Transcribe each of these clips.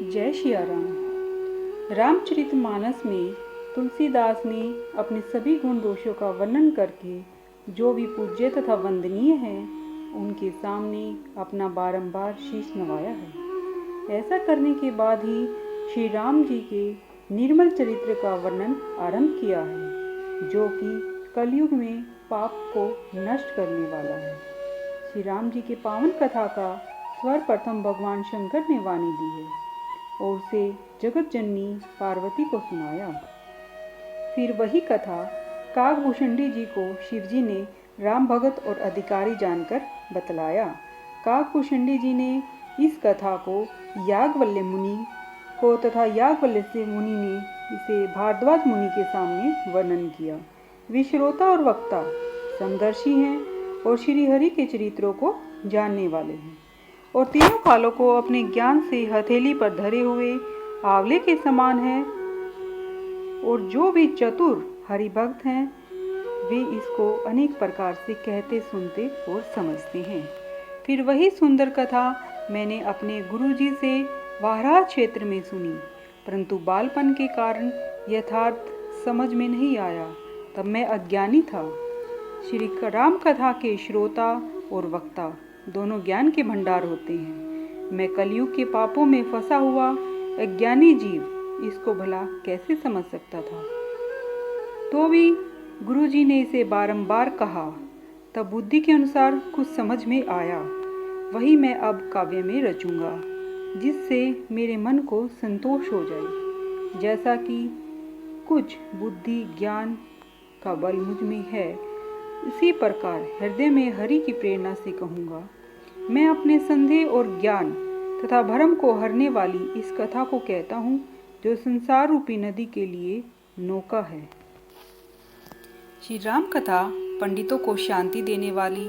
जय शिया राम। रामचरितमानस में तुलसीदास ने अपने सभी गुण दोषों का वर्णन करके जो भी पूज्य तथा वंदनीय है उनके सामने अपना बारंबार शीश नवाया है। ऐसा करने के बाद ही श्री राम जी के निर्मल चरित्र का वर्णन आरंभ किया है, जो कि कलयुग में पाप को नष्ट करने वाला है। श्री राम जी के पावन कथा का सर्वप्रथम भगवान शंकर ने वाणी दी है और उसे जगत जननी पार्वती को सुनाया। फिर वही कथा काकभूषणी जी को शिवजी ने राम भगत और अधिकारी जानकर बतलाया। काकभूषणी जी ने इस कथा को याज्ञवल्क्य मुनि को तथा याज्ञवल्क्य मुनि ने इसे भारद्वाज मुनि के सामने वर्णन किया। वे श्रोता और वक्ता समदर्शी हैं और श्री हरि के चरित्रों को जानने वाले हैं और तीनों कालों को अपने ज्ञान से हथेली पर धरे हुए आंवले के समान है। और जो भी चतुर हरिभक्त हैं वे इसको अनेक प्रकार से कहते सुनते और समझते हैं। फिर वही सुंदर कथा मैंने अपने गुरुजी से वाराह क्षेत्र में सुनी, परंतु बालपन के कारण यथार्थ समझ में नहीं आया। तब मैं अज्ञानी था। श्री राम कथा के श्रोता और वक्ता दोनों ज्ञान के भंडार होते हैं। मैं कलयुग के पापों में फंसा हुआ अज्ञानी जीव इसको भला कैसे समझ सकता था। तो भी गुरुजी ने इसे बारंबार कहा, तब बुद्धि के अनुसार कुछ समझ में आया। वही मैं अब काव्य में रचूंगा, जिससे मेरे मन को संतोष हो जाए। जैसा कि कुछ बुद्धि ज्ञान का बल मुझ में है, इसी प्रकार हृदय में हरि की प्रेरणा से कहूँगा। मैं अपने संदेह और ज्ञान तथा भ्रम को हरने वाली इस कथा को कहता हूँ, जो संसार रूपी नदी के लिए नौका है। श्री राम कथा पंडितों को शांति देने वाली,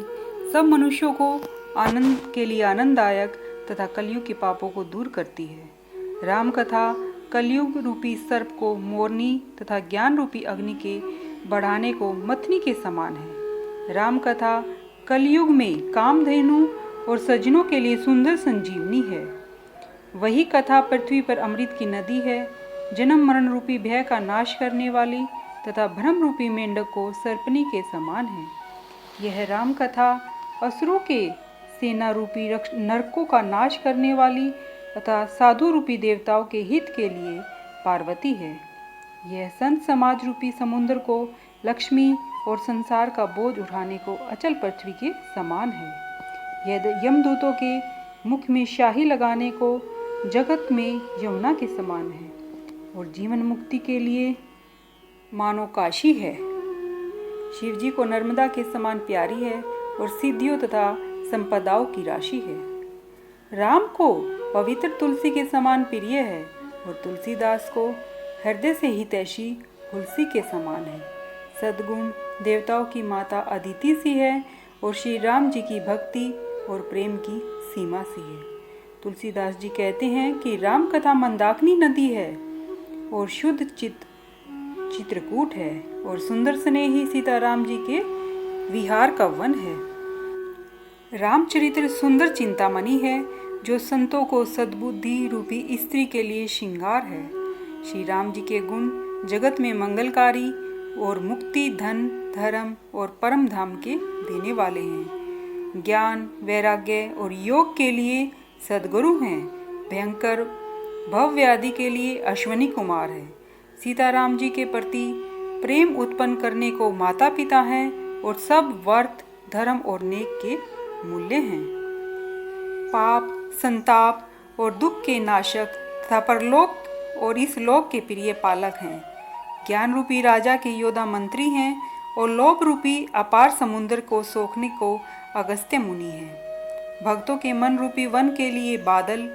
सब मनुष्यों को आनंद के लिए आनंददायक तथा कलयुग के पापों को दूर करती है। राम कथा कलयुग रूपी सर्प को मोरनी तथा ज्ञान रूपी अग्नि के बढ़ाने को मथनी के समान है। राम कथा कलयुग में कामधेनु और सज्जनों के लिए सुंदर संजीवनी है। वही कथा पृथ्वी पर अमृत की नदी है, जन्म मरण रूपी भय का नाश करने वाली तथा भ्रम रूपी मेंढक को सर्पनी के समान है। यह राम कथा असुरों के सेना रूपी नरकों का नाश करने वाली तथा साधु रूपी देवताओं के हित के लिए पार्वती है। यह संत समाज रूपी समुद्र को लक्ष्मी और संसार का बोझ उठाने को अचल पृथ्वी के समान है। यह यमदूतों के मुख में शाही लगाने को जगत में यमुना के समान है और जीवन मुक्ति के लिए मानो काशी है। शिव जी को नर्मदा के समान प्यारी है और सिद्धियों तथा संपदाओं की राशि है। राम को पवित्र तुलसी के समान प्रिय है और तुलसीदास को हृदय से हितैषी तुलसी के समान है। सद्गुण देवताओं की माता अदिति सी है और श्री राम जी की भक्ति और प्रेम की सीमा सी है। तुलसीदास जी कहते हैं कि राम कथा मंदाकिनी नदी है और शुद्ध चित्रकूट है और सुंदर स्नेही सीताराम जी के विहार का वन है। रामचरित्र सुंदर चिंतामणि है, जो संतों को सद्बुद्धि रूपी स्त्री के लिए श्रृंगार है। श्री राम जी के गुण जगत में मंगलकारी और मुक्ति धन धर्म और परम धाम के देने वाले हैं। ज्ञान वैराग्य और योग के लिए सद्गुरु हैं। भयंकर भवव्याधि के लिए अश्वनी कुमार है। सीताराम जी के प्रति प्रेम उत्पन्न करने को माता पिता हैं और सब वर्त धर्म और नेक के मूल्य हैं। पाप संताप और दुख के नाशक तथा परलोक और इस लोक के प्रिय पालक हैं। ज्ञान रूपी राजा के योद्धा मंत्री हैं और लोभ रूपी अपार समुद्र को सोखने को अगस्त्य मुनि हैं। भक्तों के मन रूपी वन के लिए बादल,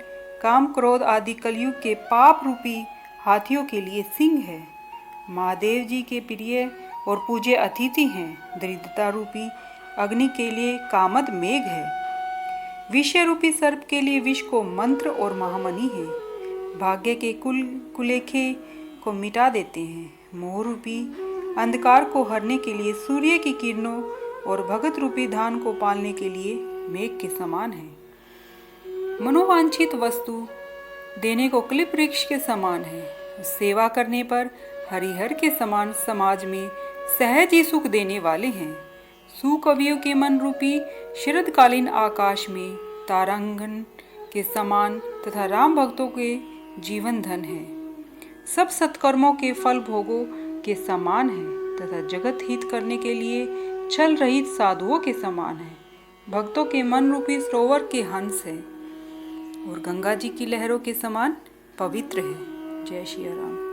काम क्रोध आदि कलयुग के पाप रूपी हाथियों के लिए सिंह है। महादेव जी के प्रिय और पूज्य अतिथि हैं। दरिद्रता रूपी अग्नि के लिए कामद मेघ है। विषय रूपी सर्प के लिए विष को मंत्र और महामणि है। भाग्य के कुलेखे को मिटा देते हैं। मोह रूपी अंधकार को हरने के लिए सूर्य की किरणों और भगत रूपी धान को पालने के लिए मेघ के समान है। मनोवांछित वस्तु देने को क्लिप वृक्ष के समान है। सेवा करने पर हरिहर के समान समाज में सहज ही सुख देने वाले हैं। सुकवियों के मन रूपी शरदकालीन आकाश में तारांगन के समान तथा राम भक्तों के जीवन धन है। सब सत्कर्मों के फल भोगों के समान है तथा जगत हित करने के लिए छल रहित साधुओं के समान है। भक्तों के मन रूपी सरोवर के हंस है और गंगा जी की लहरों के समान पवित्र है। जय श्री राम।